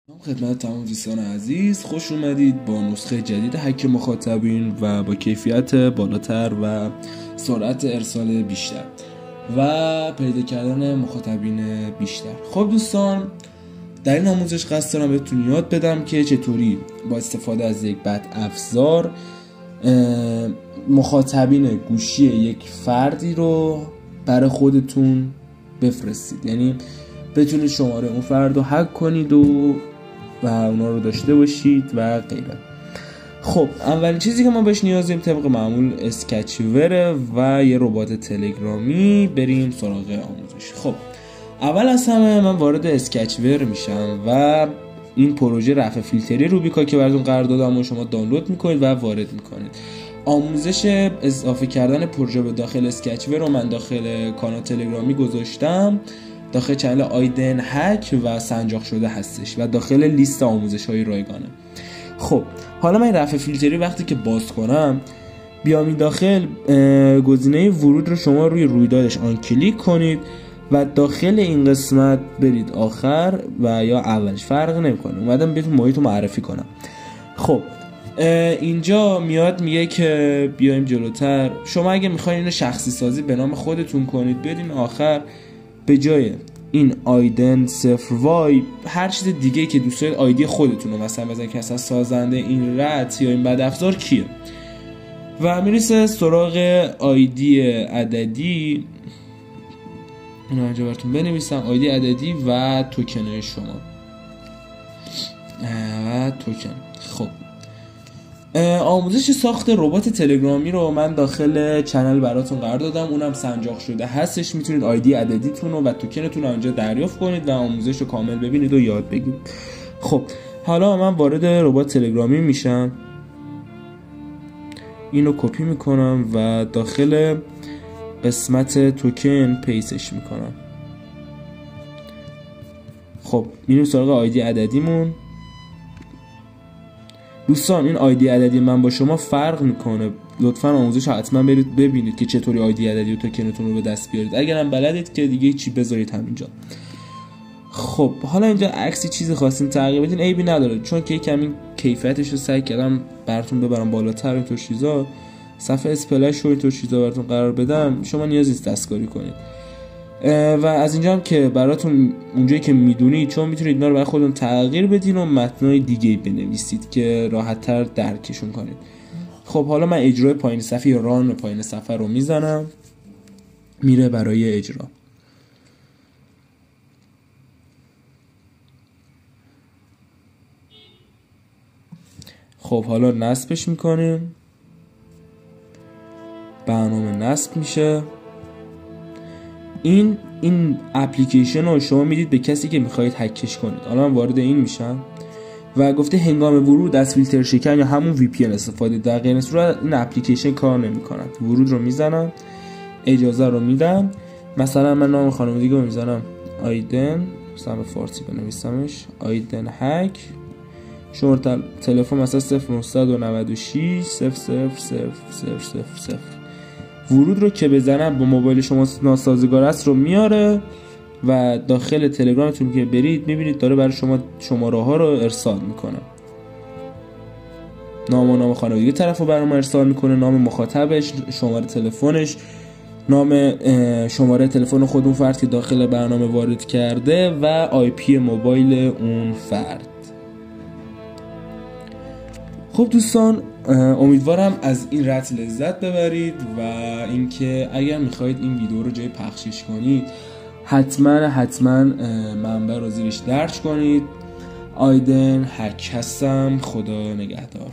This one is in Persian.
خدمت تمام دوستان عزیز، خوش اومدید با نسخه جدید هک مخاطبین و با کیفیت بالاتر و سرعت ارسال بیشتر و پیدا کردن مخاطبین بیشتر. خب دوستان، در این آموزش قصد دارم بهتون یاد بدم که چطوری با استفاده از یک بد افزار مخاطبین گوشی یک فردی رو برای خودتون بفرستید، یعنی بتونید شماره اون فرد رو هک کنید و اونا رو داشته باشید و غیره. خب اولین چیزی که ما بهش نیاز داریم طبق معمول اسکچوره و یه ربات تلگرامی. بریم سراغ آموزش. خب اول از همه من وارد اسکچور میشم و این پروژه رفع فیلتری روبیکا که براتون قرار دادم و شما دانلود میکنید و وارد میکنید. آموزش اضافه کردن پروژه به داخل اسکچور رو من داخل کانال تلگرامی گذاشتم، داخل چنل آیدن هک و سنجاق شده هستش و داخل لیست آموزش های رایگانه. خب حالا من این رفع فیلتری وقتی که باز کنم بیام این داخل گزینه ورود رو شما روی رویدادش آن کلیک کنید و داخل این قسمت برید آخر و یا اولش فرق نمیکنه. اومدم بهتون محیط رو معرفی کنم. خب اینجا میاد میگه که بیایم جلوتر، شما اگه میخواین اینو شخصی سازی به نام خودتون کنید بدین آخر به جای این آیدن 0y هر چیز دیگه که دوست دارید آیدی خودتون رو مثلا بزنید که اصلا سازنده این رت یا این بد افزار کیه و میرسه سراغ آیدی عددی. اینو اینجا براتون بنویسم، آیدی عددی و توکن شما و توکن. خب آموزش ساخت ربات تلگرامی رو من داخل چنل براتون قرار دادم، اونم سنجاق شده هستش. میتونید آیدی عددیتون و توکنتون رو اونجا دریافت کنید و آموزش رو کامل ببینید و یاد بگیرید. خب حالا من وارد ربات تلگرامی میشم، اینو کپی میکنم و داخل قسمت توکن پیستش میکنم. خب میریم سراغ آیدی عددیمون. دوستان این آیدی عددی من با شما فرق میکنه، لطفا آموزش حتما برید ببینید که چطوری آیدی عددی و توکنتون رو به دست بیارید. اگرم بلدید که دیگه چی بذارید همینجا. خب حالا اینجا عکسی چیزی خواستین تغییر بدین عیبی نداره، چون که کمی کیفیتش رو سعی کردم براتون ببرم بالاتر. اینطور چیزا صفحه اسپلش رو اینطور چیزا براتون قرار بدم، شما نیازی نیست دستکاری کنید. و از اینجا هم که براتون اونجایی که میدونید چون میتونید اینا رو برای خودتون تغییر بدین و متنای دیگه بنویسید که راحت‌تر درکشون کنید. خب حالا من اجرای پایین صفحه یا ران پایین صفحه رو میزنم، میره برای اجرا. خب حالا نصبش میکنیم، برنامه نصب میشه. این اپلیکیشن رو شما میدید به کسی که میخواید هکش کنید. حالا من وارد این میشم و گفته هنگام ورود از فیلتر شکن یا همون VPN استفاده، در غیر این صورت این اپلیکیشن کار نمیکنه. ورود رو میزنم، اجازه رو میدم، مثلا من نام خانوادگی رو میزنم آیدن، مثلا به فارسی بنویسمش آیدن هک، شماره تلفن مثلا 0996 000000. ورود رو که بزنم با موبایل شما ناسازگار است رو میاره و داخل تلگرامتون که برید میبینید داره برای شما شماره ها رو ارسال میکنه. نام خانوادگی طرف رو برای ما ارسال میکنه، نام مخاطبش، شماره تلفنش، نام شماره تلفن خود اون فرد که داخل برنامه وارد کرده و IP موبایل اون فرد. خب دوستان، امیدوارم از این رت لذت ببرید و اینکه اگر میخواید این ویدیو رو جای پخشش کنید حتما منبع رو زیرش درج کنید. آیدن هک هستم، خدا نگهدار.